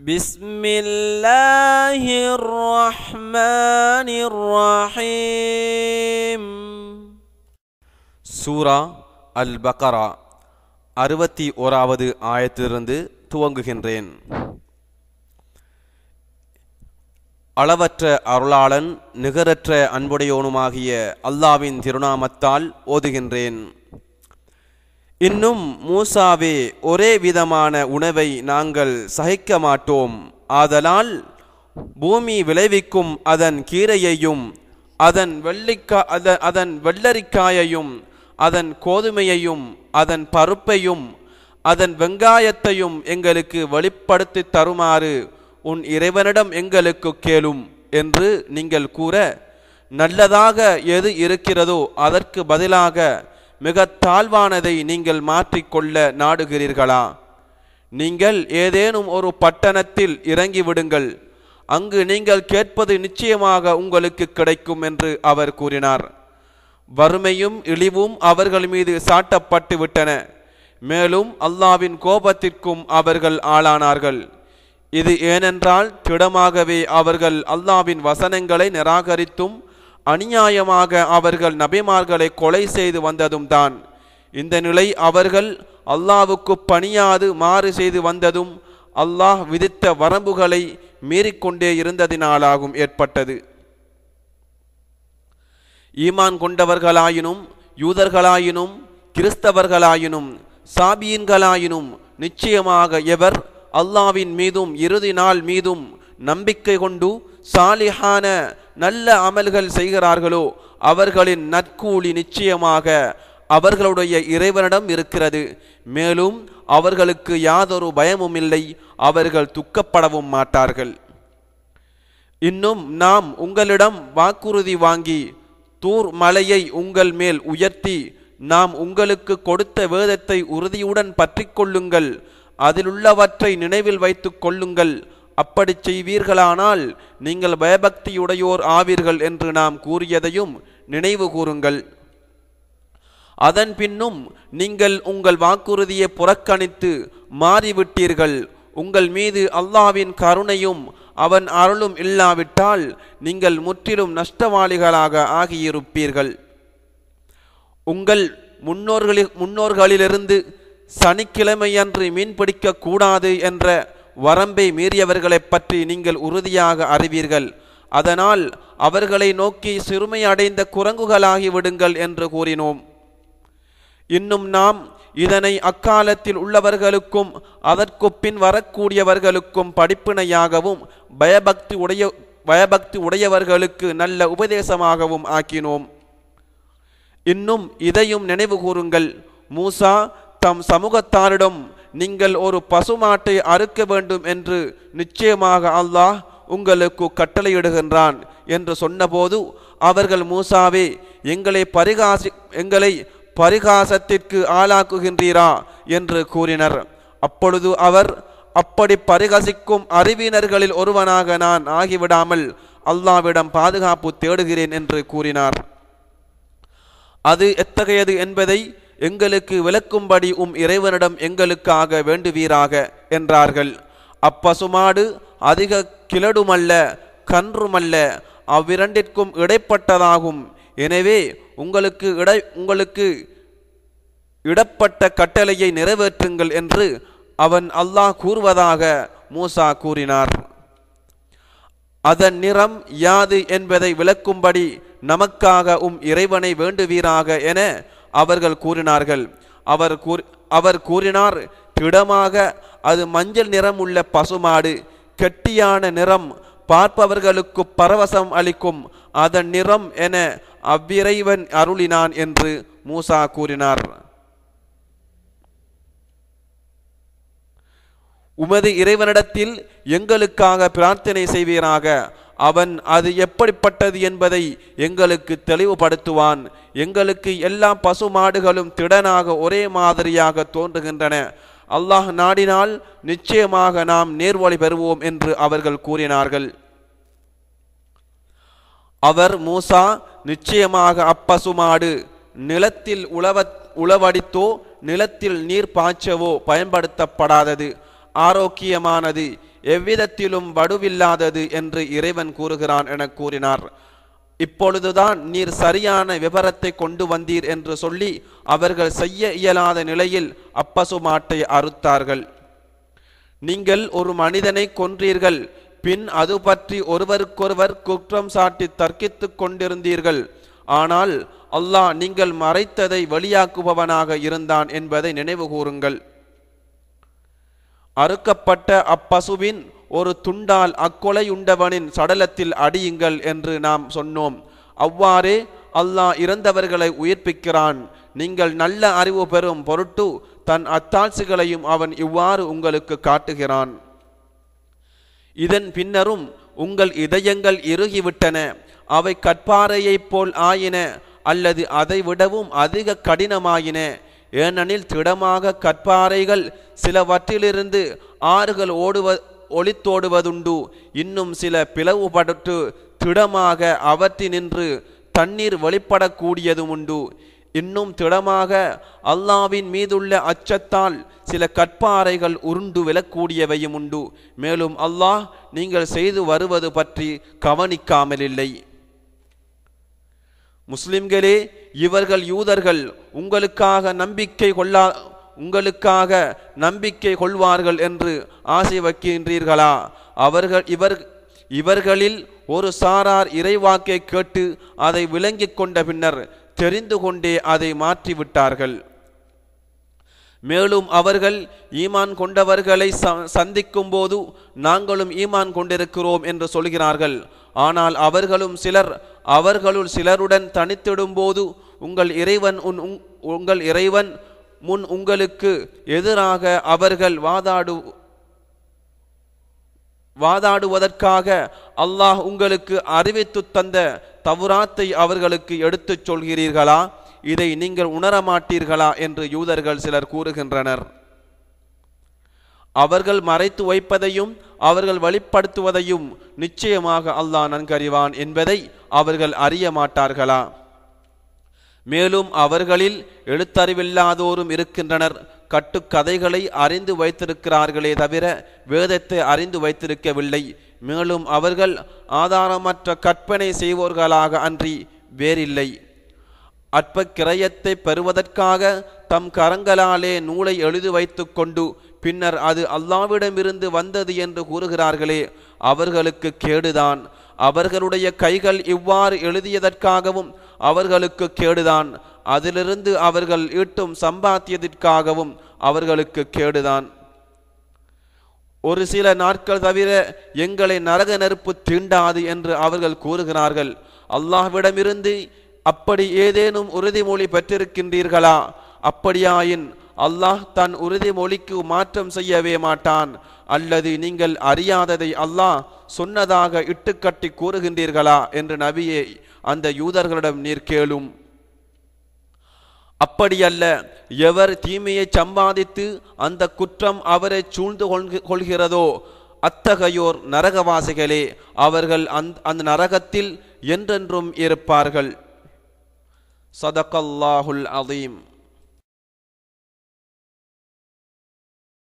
பிஸ்மில்லாஹிர் ரஹ்மானிர் ரஹீம். சூரா அல் பக்ரா 61வது ஆயத்திலிருந்து துவங்குகின்றேன். அளவற்ற அருளாளன் நிகரற்ற அன்புடையோனுமாகிய அல்லாவின் திருநாமத்தால் ஓதுகின்றேன். இன்னும் மூசாவே, ஒரே விதமான உணவை நாங்கள் சகிக்க மாட்டோம். ஆதலால் பூமி விளைவிக்கும் அதன் கீரையையும் அதன் வெள்ளரிக்காயையும் அதன் கோதுமையையும் அதன் பருப்பையும் அதன் வெங்காயத்தையும் எங்களுக்கு வெளிப்படுத்தி தருமாறு உன் இறைவனிடம் எங்களுக்கு கேளும் என்று நீங்கள் கூற, நல்லதாக எது இருக்கிறதோ அதற்கு பதிலாக மிக தாழ்வானதை நீங்கள் மாற்றிக்கொள்ள நாடுகிறீர்களா? நீங்கள் ஏதேனும் ஒரு பட்டணத்தில் இறங்கிவிடுங்கள், அங்கு நீங்கள் கேட்பது நிச்சயமாக உங்களுக்கு கிடைக்கும் என்று அவர் கூறினார். வறுமையும் இழிவும் அவர்கள் மீது சாட்டப்பட்டு விட்டன. மேலும் அல்லாவின் கோபத்திற்கும் அவர்கள் ஆளானார்கள். இது ஏனென்றால் திடமாகவே அவர்கள் அல்லாவின் வசனங்களை நிராகரித்தும் அநியாயமாக அவர்கள் நபிமார்களை கொலை செய்து வந்ததும் தான். இந்த நிலை அவர்கள் அல்லாவுக்கு பணியாது மாறு செய்து வந்ததும் அல்லாஹ் விதித்த வரம்புகளை மீறிக்கொண்டே இருந்ததினாலாகும் ஏற்பட்டது. ஈமான் கொண்டவர்களாயினும் யூதர்களாயினும் கிறிஸ்தவர்களாயினும் சாபியன்களாயினும் நிச்சயமாக எவர் அல்லாவின் மீதும் இறுதி நாள் மீதும் நம்பிக்கை கொண்டு சாலிஹான நல்ல அமல்கள் செய்கிறார்களோ அவர்களின் நற்கூலி நிச்சயமாக அவர்களுடைய இறைவனிடம் இருக்கிறது. மேலும் அவர்களுக்கு யாதொரு பயமும் இல்லை, அவர்கள் துக்கப்படவும் மாட்டார்கள். இன்னும் நாம் உங்களிடம் வாக்குறுதி வாங்கி தூர் மலையை உங்கள் மேல் உயர்த்தி நாம் உங்களுக்கு கொடுத்த வேதத்தை உறுதியுடன் பற்றி கொள்ளுங்கள், அதிலுள்ளவற்றை நினைவில் வைத்து கொள்ளுங்கள், அப்படி செய்வீர்களானால் நீங்கள் பயபக்தியுடையோர் ஆவீர்கள் என்று நாம் கூறியதையும் நினைவு கூறுங்கள். அதன் பின்னும் நீங்கள் உங்கள் வாக்குறுதியை புறக்கணித்து மாறிவிட்டீர்கள். உங்கள் மீது அல்லாவின் கருணையும் அவன் அருளும் இல்லாவிட்டால் நீங்கள் முற்றிலும் நஷ்டவாளிகளாக ஆகியிருப்பீர்கள். உங்கள் முன்னோர்களிலிருந்து சனிக்கிழமையன்று மீன்பிடிக்க கூடாது என்ற வரம்பை மீறியவர்களை பற்றி நீங்கள் உறுதியாக அறிவீர்கள். அதனால் அவர்களை நோக்கி சிறுமை அடைந்த குரங்குகளாகி விடுங்கள் என்று கூறினோம். இன்னும் நாம் இதனை அக்காலத்தில் உள்ளவர்களுக்கும் அதற்கு பின் வரக்கூடியவர்களுக்கும் படிப்பினையாகவும் பயபக்தி உடையவர்களுக்கு நல்ல உபதேசமாகவும் ஆக்கினோம். இன்னும் இதையும் நினைவு கூறுங்கள், மூசா தம் சமூகத்தாரிடம் நீங்கள் ஒரு பசுமாட்டை அறுக்க வேண்டும் என்று நிச்சயமாக அல்லாஹ் உங்களுக்கு கட்டளையிடுகின்றான் என்று சொன்னபோது அவர்கள், மூசாவே, எங்களை பரிகாசத்திற்கு ஆளாக்குகின்றீரா என்று கூறினர். அப்பொழுது அவர், அப்படி பரிகாசிக்கும் அறிவினர்களில் ஒருவனாக நான் ஆகிவிடாமல் அல்லாவிடம் பாதுகாப்பு தேடுகிறேன் என்று கூறினார். அது எத்தகையது என்பதை எங்களுக்கு விளக்கும்படி இறைவனிடம் எங்களுக்காக வேண்டுவீராக என்றார்கள். அப்பசுமாடு அதிக கிழடுமல்ல கன்றுமல்ல, அவ்விரண்டிற்கும் இடைப்பட்டதாகும். எனவே உங்களுக்கு இடப்பட்ட கட்டளையை நிறைவேற்றுங்கள் என்று அல்லாஹ் கூறுவதாக மூசா கூறினார். அதன் நிறம் யாது என்பதை விளக்கும்படி நமக்காக இறைவனை வேண்டுவீராக என அவர்கள் கூறினார்கள். அவர் கூறினார், திடமாக அது மஞ்சள் நிறம் உள்ள பசுமாடு, கெட்டியான நிறம், பார்ப்பவர்களுக்கு பரவசம் அளிக்கும் அதன் நிறம் என அவ்விறைவன் அருளினான் என்று மூசா கூறினார். உமது இறைவனிடத்தில் எங்களுக்காக பிரார்த்தனை செய்வீராக, அவன் அது எப்படிப்பட்டது என்பதை எங்களுக்கு தெளிவுபடுத்துவான். எங்களுக்கு எல்லா பசுமாடுகளும் திடனாக ஒரே மாதிரியாக தோன்றுகின்றன. அல்லாஹ் நாடினால் நிச்சயமாக நாம் நேர்வழி பெறுவோம் என்று அவர்கள் கூறினார்கள். அவர், மூசா, நிச்சயமாக அப்பசுமாடு நிலத்தில் உழவடித்தோ நிலத்தில் நீர் பாய்ச்சவோ பயன்படுத்தப்படாதது, ஆரோக்கியமானது. எவ்விதத்திலும் வடுவில்லாதது என்று இறைவன் கூறுகிறான் என கூறினார். இப்பொழுதுதான் நீர் சரியான விபரத்தை கொண்டு வந்தீர் என்று சொல்லி அவர்கள் செய்ய இயலாத நிலையில் அப்பசுமாட்டை அறுத்தார்கள். நீங்கள் ஒரு மனிதனை கொன்றீர்கள், பின் அது பற்றி ஒருவருக்கொருவர் குற்றம் சாட்டி தர்க்கித்துக் கொண்டிருந்தீர்கள். ஆனால் அல்லாஹ் நீங்கள் மறைத்ததை வெளியாக்குபவனாக இருந்தான் என்பதை நினைவு கூறுங்கள். அறுக்கப்பட்ட அப்பசுவின் ஒரு துண்டால் அக்கொலையுண்டவனின் சடலத்தில் அடியுங்கள் என்று நாம் சொன்னோம். அவ்வாறே அல்லாஹ் இறந்தவர்களை உயிர்ப்பிக்கிறான். நீங்கள் நல்ல அறிவு பெறும் பொருட்டு தன் அத்தாட்சிகளையும் அவன் இவ்வாறு உங்களுக்கு காட்டுகிறான். இதன் பின்னரும் உங்கள் இதயங்கள் இறுகிவிட்டன, அவை கற்பாறையைப் போல் ஆயின அல்லது அதை விடவும் அதிக கடினமாயின. ஏனெனில் திடமாக கற்பாறைகள் சிலவற்றிலிருந்து ஆறுகள் ஒளித்தோடுவதுண்டு, இன்னும் சில பிளவுபட்டு திடமாக அவற்றினின்று தண்ணீர் வெளிப்படக்கூடியதும் உண்டு. இன்னும் திடமாக அல்லாவின் மீதுள்ள அச்சத்தால் சில கற்பாறைகள் உருண்டு விழக்கூடியவையும் உண்டு. மேலும் அல்லாஹ் நீங்கள் செய்து வருவது பற்றி கவனிக்காமலில்லை. முஸ்லிம்களே, இவர்கள் யூதர்கள் உங்களுக்காக நம்பிக்கை கொள்வார்கள் என்று ஆசை வைக்கின்றீர்களா? இவர்களில் ஒரு சாரார் இறைவாக்கை கேட்டு அதை விளங்கிக் கொண்ட பின்னர் தெரிந்து கொண்டே அதை மாற்றிவிட்டார்கள். மேலும் அவர்கள் ஈமான் கொண்டவர்களை சந்திக்கும் போது நாங்களும் ஈமான் கொண்டிருக்கிறோம் என்று சொல்கிறார்கள். ஆனால் அவர்களுள் சிலருடன் தனித்திடும் போது உங்கள் இறைவன் முன் உங்களுக்கு எதிராக அவர்கள் வாதாடுவதற்காக அல்லாஹ் உங்களுக்கு அறிவித்து தந்த தவ்ராத்தை அவர்களுக்கு எடுத்துச் சொல்கிறீர்களா? இதை நீங்கள் உணரமாட்டீர்களா என்று யூதர்கள் சிலர் கூறுகின்றனர். அவர்கள் மறைத்து வைப்பதையும் அவர்கள் வெளிப்படுத்துவதையும் நிச்சயமாக அல்லாஹ் நன்கறிவான் என்பதை அவர்கள் அறிய மாட்டார்களா? மேலும் அவர்களில் எழுத்தறிவில்லாதோரும் இருக்கின்றனர். கட்டுக்கதைகளை அறிந்து வைத்திருக்கிறார்களே தவிர வேதத்தை அறிந்து வைத்திருக்கவில்லை. மேலும் அவர்கள் ஆதாரமற்ற கற்பனை செய்வோர்களாக அன்றி வேறில்லை. அற்ப கிரயத்தை பெறுவதற்காக தம் கரங்களாலே நூலை எழுதி வைத்து கொண்டு பின்னர் அது அல்லாவிடமிருந்து வந்தது என்று கூறுகிறார்களே, அவர்களுக்கு கேடுதான். அவர்களுடைய கைகள் இவ்வாறு எழுதியதற்காகவும் அவர்களுக்கு கேடுதான். அதிலிருந்து அவர்கள் ஈட்டும் சம்பாத்தியத்திற்காகவும் அவர்களுக்கு கேடுதான். ஒரு சில நாட்கள் தவிர எங்களை நரக நெருப்பு தீண்டாது என்று அவர்கள் கூறுகிறார்கள். அல்லாஹ்விடமிருந்து அப்படி ஏதேனும் உறுதிமொழி பெற்றிருக்கின்றீர்களா? அப்படியாயின் அல்லாஹ் தன் உறுதிமொழிக்கு மாற்றம் செய்யவே மாட்டான். அல்லது நீங்கள் அறியாததை அல்லாஹ் சொன்னதாக இட்டுக்கட்டி கூறுகின்றீர்களா என்று நபியே அந்த யூதர்களிடம் நீர் கேளும். அப்படியல்ல, எவர் தீமையை சம்பாதித்து அந்த குற்றம் அவரை சூழ்ந்து கொள்கிறதோ அத்தகையோர் நரகவாசிகளே, அவர்கள் அந்த நரகத்தில் என்றென்றும் இருப்பார்கள். சதகல்லாஹுல் அதீம்.